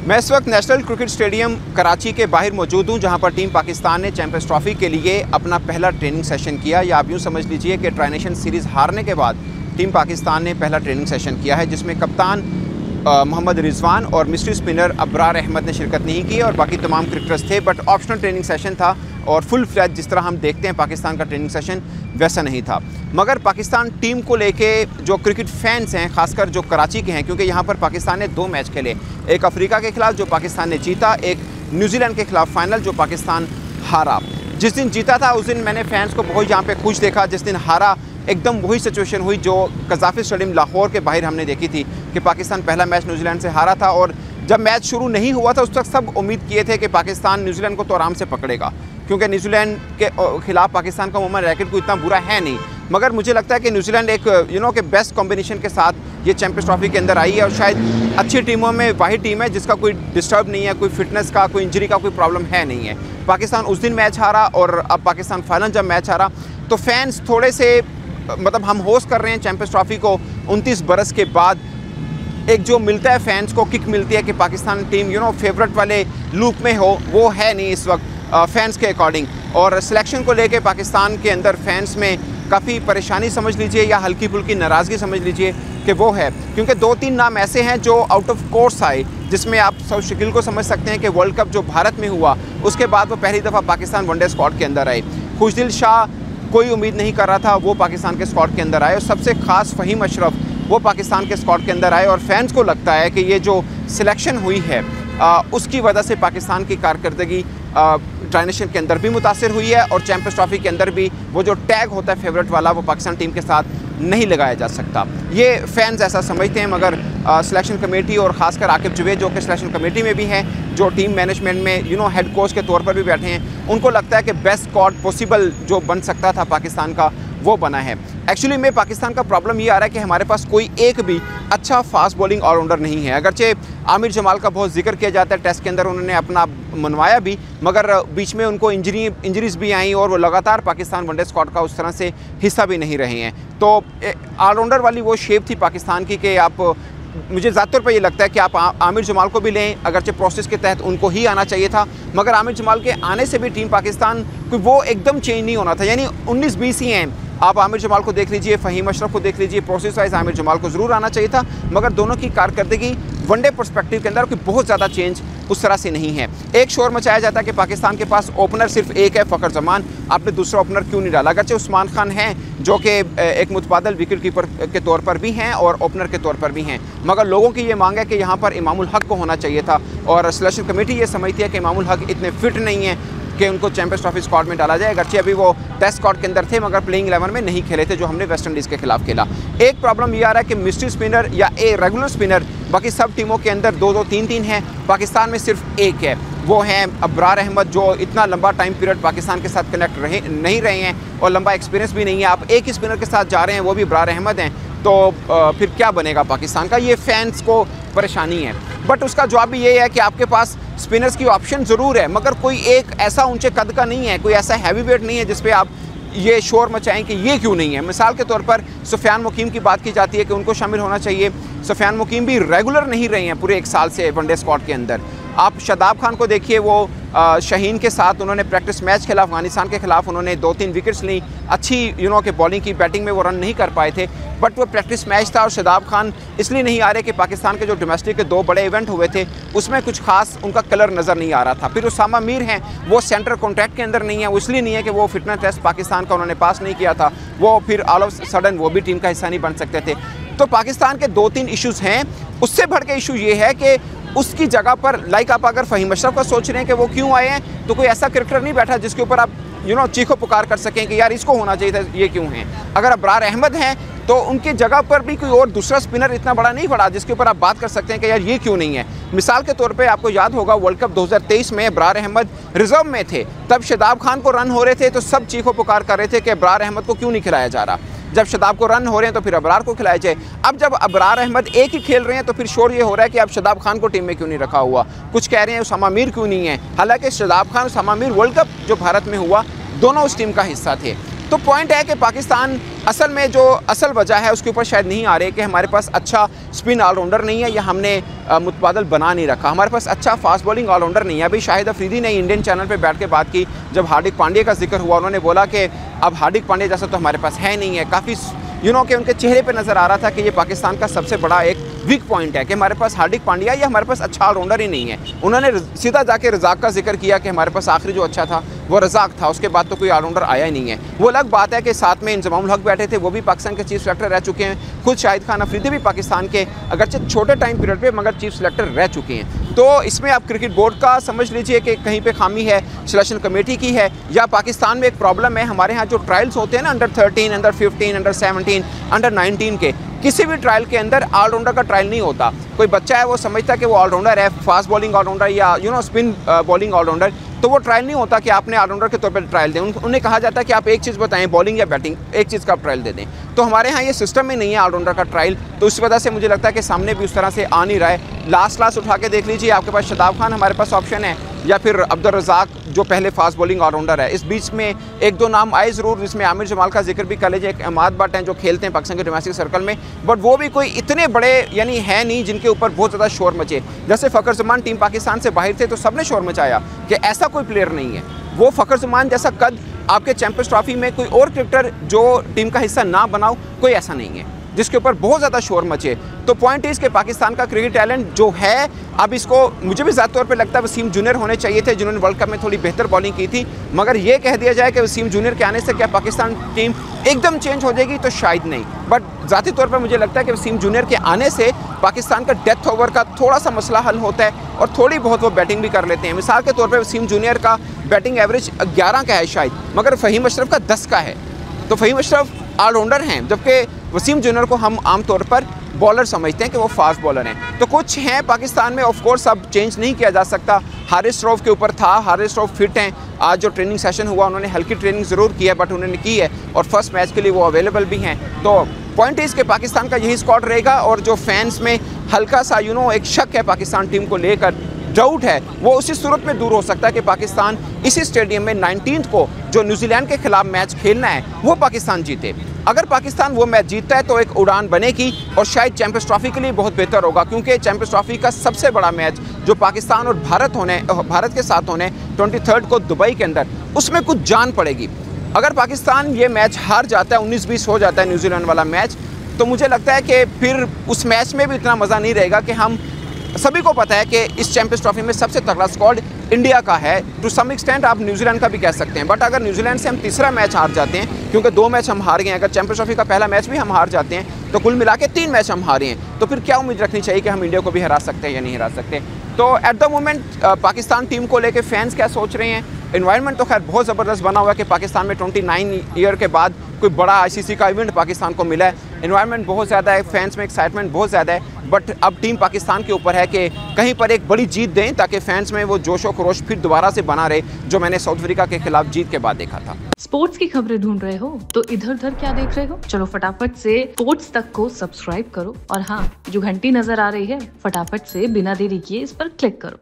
मैं इस वक्त नेशनल क्रिकेट स्टेडियम कराची के बाहर मौजूद हूं, जहां पर टीम पाकिस्तान ने चैंपियंस ट्रॉफी के लिए अपना पहला ट्रेनिंग सेशन किया। या आप यूं समझ लीजिए कि ट्राई नेशन सीरीज़ हारने के बाद टीम पाकिस्तान ने पहला ट्रेनिंग सेशन किया है, जिसमें कप्तान मोहम्मद रिजवान और मिस्ट्री स्पिनर अब्रार अहमद ने शिरकत नहीं की और बाकी तमाम क्रिकेटर्स थे। बट ऑप्शनल ट्रेनिंग सेशन था और फुल फ्लैज जिस तरह हम देखते हैं पाकिस्तान का ट्रेनिंग सेशन वैसा नहीं था। मगर पाकिस्तान टीम को लेके जो क्रिकेट फैंस हैं, खासकर जो कराची के हैं, क्योंकि यहाँ पर पाकिस्तान ने 2 मैच खेले, एक अफ्रीका के खिलाफ जो पाकिस्तान ने जीता, एक न्यूजीलैंड के खिलाफ फाइनल जो पाकिस्तान हारा। जिस दिन जीता था उस दिन मैंने फैंस को बहुत यहाँ पे खुश देखा, जिस दिन हारा एकदम वही सिचुएशन हुई जो कज़ाफ़ी स्टेडियम लाहौर के बाहर हमने देखी थी कि पाकिस्तान पहला मैच न्यूजीलैंड से हारा था। और जब मैच शुरू नहीं हुआ था उस वक्त सब उम्मीद किए थे कि पाकिस्तान न्यूजीलैंड को तो आराम से पकड़ेगा, क्योंकि न्यूजीलैंड के खिलाफ पाकिस्तान का उमूमन रैकेट को इतना बुरा है नहीं। मगर मुझे लगता है कि न्यूजीलैंड एक के बेस्ट कॉम्बिनेशन के साथ ये चैंपियंस ट्रॉफी के अंदर आई है और शायद अच्छी टीमों में वही टीम है जिसका कोई डिस्टर्ब नहीं है, कोई फिटनेस का, कोई इंजरी का कोई प्रॉब्लम है नहीं है। पाकिस्तान उस दिन मैच हारा और अब पाकिस्तान फाइनल जब मैच हारा तो फैंस थोड़े से, मतलब हम होस्ट कर रहे हैं चैंपियंस ट्रॉफी को 29 बरस के बाद, एक जो मिलता है फैंस को किक मिलती है कि पाकिस्तान टीम फेवरेट वाले लूप में हो, वो है नहीं इस वक्त फैंस के अकॉर्डिंग। और सिलेक्शन को लेके पाकिस्तान के अंदर फैंस में काफ़ी परेशानी समझ लीजिए या हल्की फुल्की नाराज़गी समझ लीजिए कि वो है, क्योंकि 2-3 नाम ऐसे हैं जो आउट ऑफ कोर्स आए, जिसमें आप सऊद शकील को समझ सकते हैं कि वर्ल्ड कप जो भारत में हुआ उसके बाद वो पहली दफ़ा पाकिस्तान वनडे स्क्वाड के अंदर आए। खुशदिल शाह कोई उम्मीद नहीं कर रहा था, वो पाकिस्तान के स्क्वाड के अंदर आए। और सबसे ख़ास फ़हीम अशरफ वो पाकिस्तान के स्क्वाड के अंदर आए। और फैंस को लगता है कि ये जो सिलेक्शन हुई है उसकी वजह से पाकिस्तान की कारकर्दगी ट्राई नेशन के अंदर भी मुतासिर हुई है और चैंपियंस ट्रॉफी के अंदर भी वो जो टैग होता है फेवरेट वाला, वो पाकिस्तान टीम के साथ नहीं लगाया जा सकता। ये फैंस ऐसा समझते हैं, मगर सिलेक्शन कमेटी और ख़ासकर आकिब जुवैद जो कि सिलेक्शन कमेटी में भी हैं, जो टीम मैनेजमेंट में हेड कोच के तौर पर भी बैठे हैं, उनको लगता है कि बेस्ट स्क्वाड पॉसिबल जो बन सकता था पाकिस्तान का वो बना है। एक्चुअली में पाकिस्तान का प्रॉब्लम ये आ रहा है कि हमारे पास कोई एक भी अच्छा फास्ट बॉलिंग ऑलराउंडर नहीं है। अगरचे आमिर जमाल का बहुत जिक्र किया जाता है, टेस्ट के अंदर उन्होंने अपना मनवाया भी, मगर बीच में उनको इंजरीज भी आई और वो लगातार पाकिस्तान वनडे स्क्वाड का उस तरह से हिस्सा भी नहीं रहे हैं। तो ऑलराउंडर वाली वो शेप थी पाकिस्तान की कि आप, मुझे ज़्यादा तौर पर ये लगता है कि आप आमिर जमाल को भी लें, अगरचे प्रोसेस के तहत उनको ही आना चाहिए था, मगर आमिर जमाल के आने से भी टीम पाकिस्तान कोई वो एकदम चेंज नहीं होना था। यानी 19-20 ही हैं, आप आमिर जमाल को देख लीजिए, फ़हीम अशरफ को देख लीजिए, प्रोसेस वाइज आमिर जमाल को ज़रूर आना चाहिए था, मगर दोनों की कारकर्दगी वनडे पर्सपेक्टिव के अंदर कोई बहुत ज़्यादा चेंज उस तरह से नहीं है। एक शोर मचाया जाता है कि पाकिस्तान के पास ओपनर सिर्फ एक है, फ़खर जमान, आपने दूसरा ओपनर क्यों नहीं डाला? अगरचे उस्मान खान हैं जो कि एक मुतबादल विकेट कीपर के तौर पर भी हैं और ओपनर के तौर पर भी हैं, मगर लोगों की ये मांग है कि यहाँ पर इमामुल हक को होना चाहिए था। और सिलेक्शन कमेटी ये समझती है कि इमामुल हक इतने फिट नहीं है कि उनको चैंपियंस ट्रॉफी स्क्वाड में डाला जाए। अगरचे अभी वो टेस्ट स्क्वाड के अंदर थे, मगर प्लेइंग 11 में नहीं खेले थे जो हमने वेस्ट इंडीज़ के खिलाफ खेला। एक प्रॉब्लम ये आ रहा है कि मिस्ट्री स्पिनर या रेगुलर स्पिनर बाकी सब टीमों के अंदर 2-2, 3-3 हैं, पाकिस्तान में सिर्फ एक है, वो हैं अब्रार अहमद, जो इतना लंबा टाइम पीरियड पाकिस्तान के साथ कनेक्ट नहीं रहे हैं और लंबा एक्सपीरियंस भी नहीं है। आप एक ही स्पिनर के साथ जा रहे हैं, वो भी अब्रार अहमद हैं, तो फिर क्या बनेगा पाकिस्तान का? ये फैंस को परेशानी है। बट उसका जवाब भी ये है कि आपके पास स्पिनर्स की ऑप्शन ज़रूर है, मगर कोई एक ऐसा ऊंचे कद का नहीं है, कोई ऐसा हैवी वेट नहीं है जिस पे आप ये शोर मचाएं कि ये क्यों नहीं है। मिसाल के तौर पर सुफियान मुकीम की बात की जाती है कि उनको शामिल होना चाहिए। सुफियान मुकीम भी रेगुलर नहीं रहे हैं पूरे 1 साल से वनडे स्क्वाड के अंदर। आप शादाब खान को देखिए, वो शाहीन के साथ उन्होंने प्रैक्टिस मैच खेला अफगानिस्तान के खिलाफ, उन्होंने 2-3 विकेट्स ली, अच्छी के बॉलिंग की, बैटिंग में वो रन नहीं कर पाए थे, बट वो प्रैक्टिस मैच था। और शादाब खान इसलिए नहीं आ रहे कि पाकिस्तान के जो डोमेस्टिक के 2 बड़े इवेंट हुए थे उसमें कुछ खास उनका कलर नज़र नहीं आ रहा था। फिर उसामा मीर हैं, वो सेंटर कॉन्ट्रैक्ट के अंदर नहीं है, वो इसलिए नहीं है कि वो फिटनेस टेस्ट पाकिस्तान का उन्होंने पास नहीं किया था, वो फिर ऑल ऑफ सडन वो भी टीम का हिस्सा नहीं बन सकते थे। तो पाकिस्तान के 2-3 इशूज़ हैं। उससे बढ़ के इशू ये है कि उसकी जगह पर आप अगर फ़हीम अशरफ का सोच रहे हैं कि वो क्यों आए हैं, तो कोई ऐसा क्रिकेटर नहीं बैठा जिसके ऊपर आप चीखो पुकार कर सकें कि यार इसको होना चाहिए था, ये क्यों हैं। अगर अब्रार अहमद हैं तो उनकी जगह पर भी कोई और दूसरा स्पिनर इतना बड़ा नहीं पड़ा जिसके ऊपर आप बात कर सकते हैं कि यार ये क्यों नहीं है। मिसाल के तौर पे आपको याद होगा वर्ल्ड कप 2023 में अब्रार अहमद रिजर्व में थे, तब शादाब खान को रन हो रहे थे तो सब चीखो पुकार कर रहे थे कि अब्रार अहमद को क्यों नहीं खिलाया जा रहा। जब शादाब को रन हो रहे हैं तो फिर अब्रार को खिलाया जाए। अब जब अब्रार अहमद एक ही खेल रहे हैं तो फिर शोर ये हो रहा है कि अब शादाब खान को टीम में क्यों नहीं रखा हुआ। कुछ कह रहे हैं उसामा मीर क्यों नहीं है, हालांकि शादाब खान, उसामा मीर वर्ल्ड कप जो भारत में हुआ दोनों उस टीम का हिस्सा थे। तो पॉइंट है कि पाकिस्तान असल में जो असल वजह है उसके ऊपर शायद नहीं आ रहे कि हमारे पास अच्छा स्पिन ऑलराउंडर नहीं है या हमने मुतबादल बना नहीं रखा, हमारे पास अच्छा फास्ट बॉलिंग ऑलराउंडर नहीं है। अभी शाहिद अफरीदी ने इंडियन चैनल पे बैठ के बात की, जब हार्दिक पांड्या का जिक्र हुआ उन्होंने बोला कि अब हार्दिक पांड्या जैसा तो हमारे पास है नहीं है। काफ़ी कि उनके चेहरे पे नज़र आ रहा था कि ये पाकिस्तान का सबसे बड़ा एक वीक पॉइंट है कि हमारे पास हार्दिक पांड्या या हमारे पास अच्छा ऑलराउंडर ही नहीं है। उन्होंने सीधा जाके रज़ाक का जिक्र किया कि हमारे पास आखिरी जो अच्छा था वो रज़ाक था, उसके बाद तो कोई ऑलराउंडर आया ही नहीं है। वो अलग बात है कि साथ में इंजमामुल हक बैठे थे, वो भी पाकिस्तान के चीफ सेलेक्टर रह चुके हैं। खुद शाहिद खान अफरीदी भी पाकिस्तान के अगरचे छोटे टाइम पीरियड पे मगर चीफ सेलेक्टर रह चुके हैं। तो इसमें आप क्रिकेट बोर्ड का समझ लीजिए कि कहीं पे खामी है, सिलेक्शन कमेटी की है, या पाकिस्तान में एक प्रॉब्लम है। हमारे यहाँ जो ट्रायल्स होते हैं ना अंडर 13, अंडर 15, अंडर 17, अंडर 19 के, किसी भी ट्रायल के अंदर ऑलराउंडर का ट्रायल नहीं होता। कोई बच्चा है वो समझता है कि वो ऑलराउंडर है, फास्ट बॉलिंग ऑलराउंडर या स्पिन बॉलिंग ऑलराउंडर, तो वो ट्रायल नहीं होता कि आपने ऑलराउंडर के तौर पर ट्रायल दें। उन्हें कहा जाता है कि आप एक चीज़ बताएं, बॉलिंग या बैटिंग, एक चीज़ का आप ट्रायल दे दें। तो हमारे यहाँ ये सिस्टम में नहीं है ऑलराउंडर का ट्रायल, तो इस वजह से मुझे लगता है कि सामने भी उस तरह से आ नहीं रहा है। लास्ट उठा के देख लीजिए, आपके पास शादाब खान हमारे पास ऑप्शन है, या फिर अब्दुल रज़ाक जो पहले फास्ट बॉलिंग ऑलराउंडर है। इस बीच में एक दो नाम आए ज़रूर, जिसमें आमिर जमाल का जिक्र भी कर लीजिए, एक अहमद भट्ट हैं जो खेलते हैं पाकिस्तान के डोमेस्टिक सर्कल में, बट वो भी कोई इतने बड़े यानी है नहीं जिनके ऊपर बहुत ज़्यादा शोर मचे। जैसे फ़खर ज़मान टीम पाकिस्तान से बाहर थे तो सबने शोर मचाया कि ऐसा कोई प्लेयर नहीं है। वो फ़खर ज़मान जैसा कद आपके चैंपियंस ट्रॉफी में कोई और क्रिकेटर जो टीम का हिस्सा ना बनाओ, कोई ऐसा नहीं है जिसके ऊपर बहुत ज़्यादा शोर मचे। तो पॉइंट इज़ कि पाकिस्तान का क्रिकेट टैलेंट जो है, अब इसको मुझे भी ज़्यादा तौर पे लगता है वसीम जूनियर होने चाहिए थे जिन्होंने वर्ल्ड कप में थोड़ी बेहतर बॉलिंग की थी, मगर ये कह दिया जाए कि वसीम जूनियर के आने से क्या पाकिस्तान टीम एकदम चेंज हो जाएगी, तो शायद नहीं। बट ज़ाती तौर पर मुझे लगता है कि वसीम जूनियर के आने से पाकिस्तान का डेथ ओवर का थोड़ा सा मसला हल होता है और थोड़ी बहुत वो बैटिंग भी कर लेते हैं। मिसाल के तौर पर वसीम जूनियर का बैटिंग एवरेज 11 का है शायद, मगर फ़हीम अशरफ का 10 का है। तो फ़हीम अशरफ ऑलराउंडर हैं, जबकि वसीम जूनियर को हम आमतौर पर बॉलर समझते हैं कि वो फास्ट बॉलर हैं। तो कुछ हैं पाकिस्तान में, ऑफ कोर्स अब चेंज नहीं किया जा सकता। हारिस रऊफ के ऊपर था, हारिस रऊफ फिट हैं, आज जो ट्रेनिंग सेशन हुआ उन्होंने हल्की ट्रेनिंग ज़रूर की है, बट उन्होंने की है और फर्स्ट मैच के लिए वो अवेलेबल भी हैं। तो पॉइंट इज़ कि पाकिस्तान का यही स्क्वाड रहेगा, और जो फैंस में हल्का सा एक शक है पाकिस्तान टीम को लेकर, डाउट है, वो उसी सूरत में दूर हो सकता है कि पाकिस्तान इसी स्टेडियम में 19 को जो न्यूजीलैंड के खिलाफ मैच खेलना है वो पाकिस्तान जीते। अगर पाकिस्तान वो मैच जीतता है तो एक उड़ान बनेगी और शायद चैंपियंस ट्रॉफी के लिए बहुत बेहतर होगा, क्योंकि चैंपियंस ट्रॉफी का सबसे बड़ा मैच जो पाकिस्तान और भारत के साथ होने 23 को दुबई के अंदर, उसमें कुछ जान पड़ेगी। अगर पाकिस्तान ये मैच हार जाता है, 19-20 हो जाता है न्यूजीलैंड वाला मैच, तो मुझे लगता है कि फिर उस मैच में भी इतना मज़ा नहीं रहेगा कि हम सभी को पता है कि इस चैंपियंस ट्रॉफी में सबसे तगड़ा स्क्वाड इंडिया का है। टू सम एक्सटेंट आप न्यूजीलैंड का भी कह सकते हैं, बट अगर न्यूजीलैंड से हम तीसरा मैच हार जाते हैं, क्योंकि 2 मैच हम हार गए हैं, अगर चैंपियंस ट्रॉफी का पहला मैच भी हम हार जाते हैं तो कुल मिला के 3 मैच हम हारे हैं, तो फिर क्या उम्मीद रखनी चाहिए कि हम इंडिया को भी हरा सकते हैं या नहीं हरा सकते। तो at the moment Pakistan team को लेकर फैंस क्या सोच रहे हैं, इन्वायरमेंट तो खैर बहुत ज़बरदस्त बना हुआ है कि पाकिस्तान में 29 ईयर के बाद कोई बड़ा आईसीसी का इवेंट पाकिस्तान को मिला है। इन्वायरमेंट बहुत ज़्यादा है, फैंस में एक्साइटमेंट बहुत ज़्यादा है, बट अब टीम पाकिस्तान के ऊपर है कि कहीं पर एक बड़ी जीत दें ताकि फैंस में वो जोश व खरोश फिर दोबारा से बना रहे जो मैंने साउथ अफ्रीका के खिलाफ जीत के बाद देखा था। स्पोर्ट्स की खबरें ढूंढ रहे हो तो इधर उधर क्या देख रहे हो, चलो फटाफट से स्पोर्ट्स तक को सब्सक्राइब करो, और हाँ, जो घंटी नजर आ रही है फटाफट से बिना देरी किए इस पर क्लिक करो।